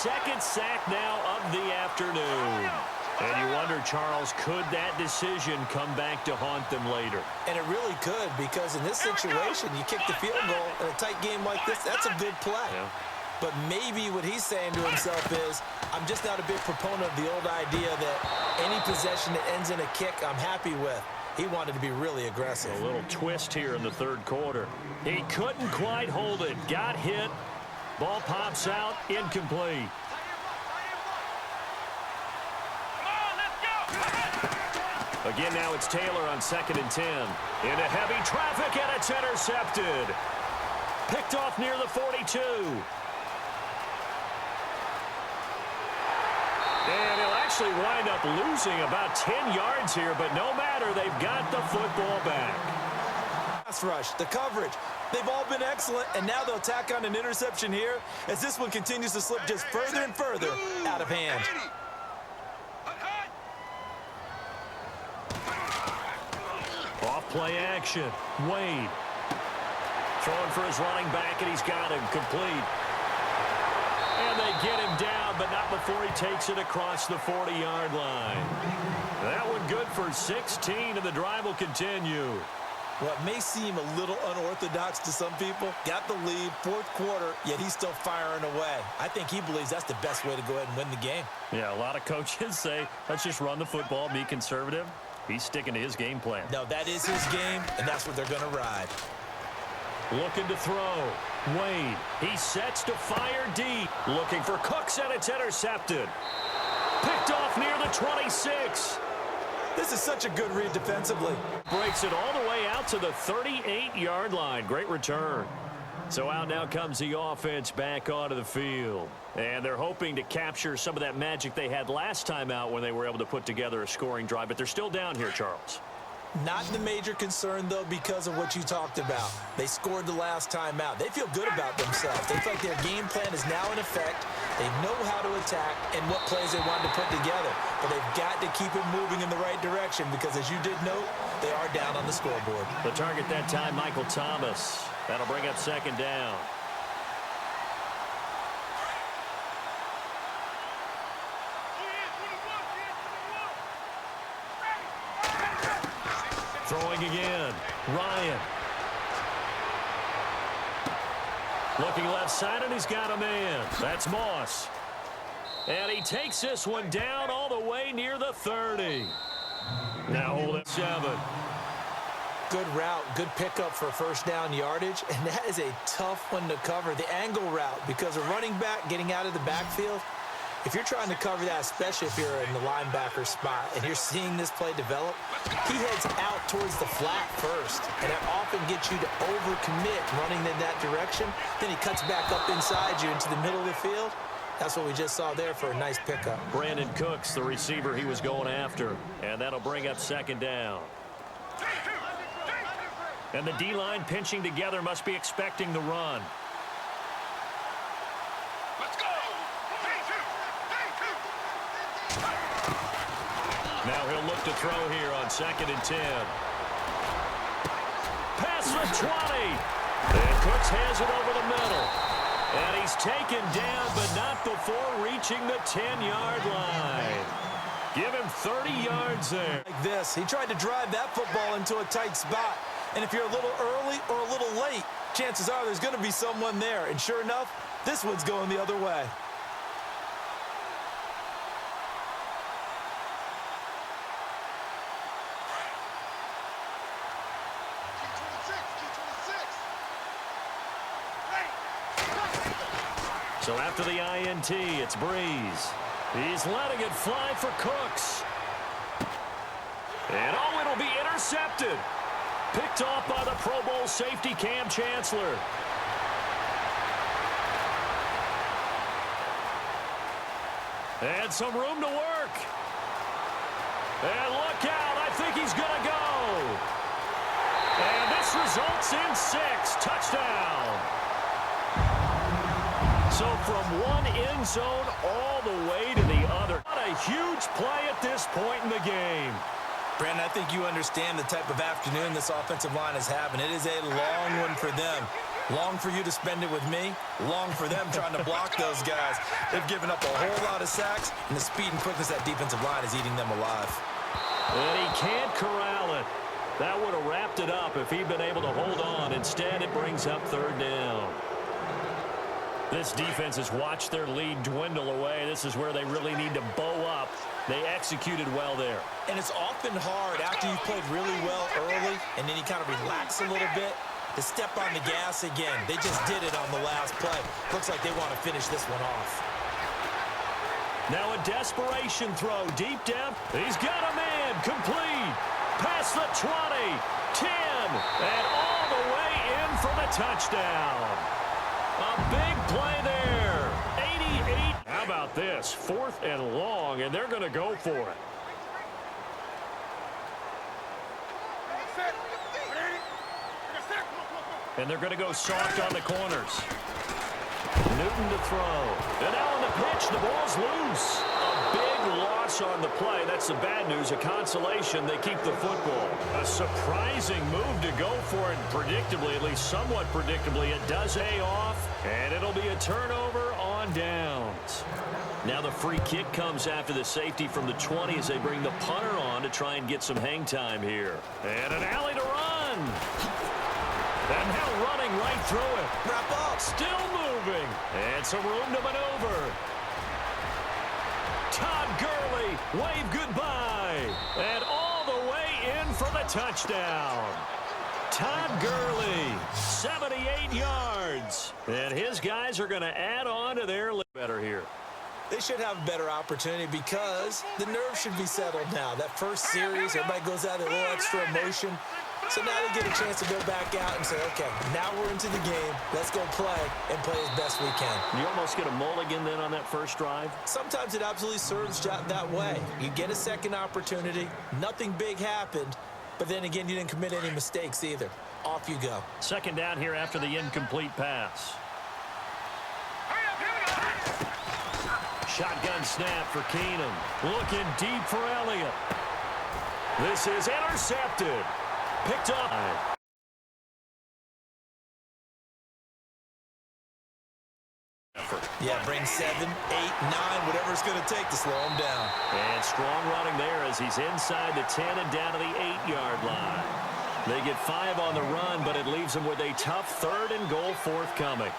second sack now of the afternoon. And you wonder, Charles, could that decision come back to haunt them later? And it really could, because in this situation, you kick the field goal in a tight game like this, that's a good play. Yeah. But maybe what he's saying to himself is, I'm just not a big proponent of the old idea that any possession that ends in a kick I'm happy with. He wanted to be really aggressive. A little twist here in the third quarter. He couldn't quite hold it. Got hit. Ball pops out. Incomplete. Again, now it's Taylor on 2nd and 10. Into heavy traffic, and it's intercepted. Picked off near the 42. And he'll actually wind up losing about 10 yards here, but no matter, they've got the football back. Pass rush, the coverage, they've all been excellent, and now they'll tack on an interception here as this one continues to slip just further and further out of hand. Off-play action. Wade. Throwing for his running back, and he's got him complete. And they get him down, but not before he takes it across the 40-yard line. That one good for 16, and the drive will continue. What may seem a little unorthodox to some people, got the lead, fourth quarter, yet he's still firing away. I think he believes that's the best way to go ahead and win the game. Yeah, a lot of coaches say, let's just run the football, be conservative. He's sticking to his game plan. No, that is his game, and that's what they're going to ride. Looking to throw. Wade. He sets to fire deep. Looking for Cooks, and it's intercepted. Picked off near the 26. This is such a good read defensively. Breaks it all the way out to the 38-yard line. Great return. So out now comes the offense back onto the field. And they're hoping to capture some of that magic they had last time out when they were able to put together a scoring drive. But they're still down here, Charles. Not the major concern, though, because of what you talked about. They scored the last time out. They feel good about themselves. They feel like their game plan is now in effect. They know how to attack and what plays they want to put together. But they've got to keep it moving in the right direction because, as you did note, they are down on the scoreboard. The target that time, Michael Thomas. That'll bring up 2nd down. Throwing again. Ryan. Looking left side, and he's got a man. That's Moss. And he takes this one down all the way near the 30. Now hold it 7. Good route, good pickup for first down yardage, and that is a tough one to cover. The angle route, because a running back getting out of the backfield, if you're trying to cover that, especially if you're in the linebacker spot and you're seeing this play develop, he heads out towards the flat first, and it often gets you to overcommit running in that direction. Then he cuts back up inside you into the middle of the field. That's what we just saw there for a nice pickup. Brandon Cooks, the receiver he was going after, and that'll bring up 2nd down. And the D-line pinching together must be expecting the run. Now he'll look to throw here on 2nd and 10. Pass the 20. And Cooks has it over the middle. And he's taken down, but not before reaching the 10-yard line. Give him 30 yards there. Like this, he tried to drive that football into a tight spot. And if you're a little early or a little late, chances are there's going to be someone there. And sure enough, this one's going the other way. So after the INT, it's Breeze. He's letting it fly for Cooks. And oh, it'll be intercepted. Picked off by the Pro Bowl safety Cam Chancellor. And some room to work. And look out, I think he's going to go. And this results in 6. Touchdown. So from one end zone all the way to the other. What a huge play at this point in the game. Brandon, I think you understand the type of afternoon this offensive line is having. It is a long one for them. Long for you to spend it with me. Long for them trying to block those guys. They've given up a whole lot of sacks, and the speed and quickness of that defensive line is eating them alive. And he can't corral it. That would have wrapped it up if he'd been able to hold on. Instead, it brings up third down. This defense has watched their lead dwindle away. This is where they really need to bow up. They executed well there. And it's often hard after you've played really well early and then you kind of relax a little bit to step on the gas again. They just did it on the last play. Looks like they want to finish this one off. Now a desperation throw deep down. He's got a man. Complete. Past the 20, 10, and all the way in for the touchdown. A big play there. 88. How about this? 4th and long, and they're going to go for it. And they're going to go soft on the corners. Newton to throw. And now on the pitch, the ball's loose. A big loss on the play. That's the bad news. A consolation, they keep the football. A surprising move to go for it predictably, at least somewhat predictably. It does pay off, and it'll be a turnover on downs. Now the free kick comes after the safety from the 20 as they bring the punter on to try and get some hang time here. And an alley to run. And now running right through it. Wrap up. Still moving. And some room to maneuver. Todd Gurley, wave goodbye. And all the way in for the touchdown. Todd Gurley, 78 yards. And his guys are going to add on to their lead better here. They should have a better opportunity because the nerves should be settled now. That first series, everybody goes out with a little extra emotion. So now they get a chance to go back out and say, okay, now we're into the game. Let's go play and play as best we can. You almost get a mulligan then on that first drive? Sometimes it absolutely serves that way. You get a second opportunity. Nothing big happened. But then again, you didn't commit any mistakes either. Off you go. Second down here after the incomplete pass. Shotgun snap for Keenum. Looking deep for Elliott. This is intercepted. Picked up. Yeah, bring 7, 8, 9, whatever it's going to take to slow him down. And strong running there as he's inside the 10 and down to the 8-yard line. They get 5 on the run, but it leaves them with a tough 3rd and goal forthcoming.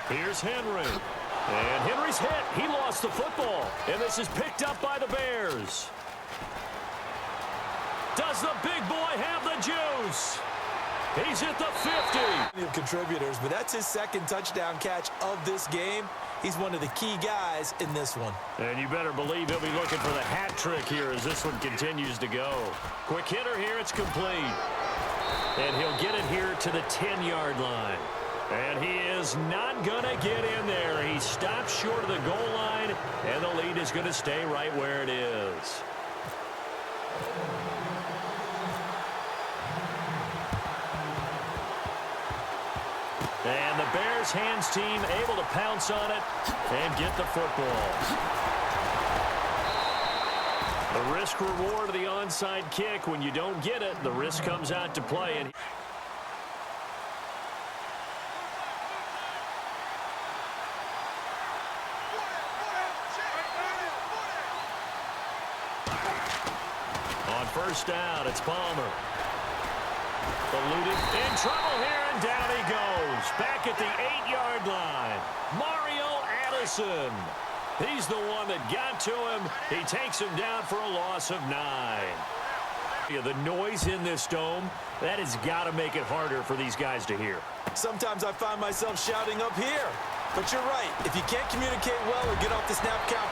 Here's Henry. And Henry's hit. He lost the football. And this is picked up by the Bears. Does the big boy have the juice? He's at the 50. Of contributors, but that's his second touchdown catch of this game. He's one of the key guys in this one. And you better believe he'll be looking for the hat trick here as this one continues to go. Quick hitter here. It's complete. And he'll get it here to the 10-yard line. And he is not going to get in there. He stops short of the goal line, and the lead is going to stay right where it is. And the Bears hands team able to pounce on it and get the football. The risk reward of the onside kick. When you don't get it, the risk comes out to play. And on first down, it's Palmer. Eluded, in trouble here, and down he goes. Back at the 8-yard line. Mario Addison. He's the one that got to him. He takes him down for a loss of 9. Yeah, the noise in this dome, that has got to make it harder for these guys to hear. Sometimes I find myself shouting up here. But you're right. If you can't communicate well or get off the snap count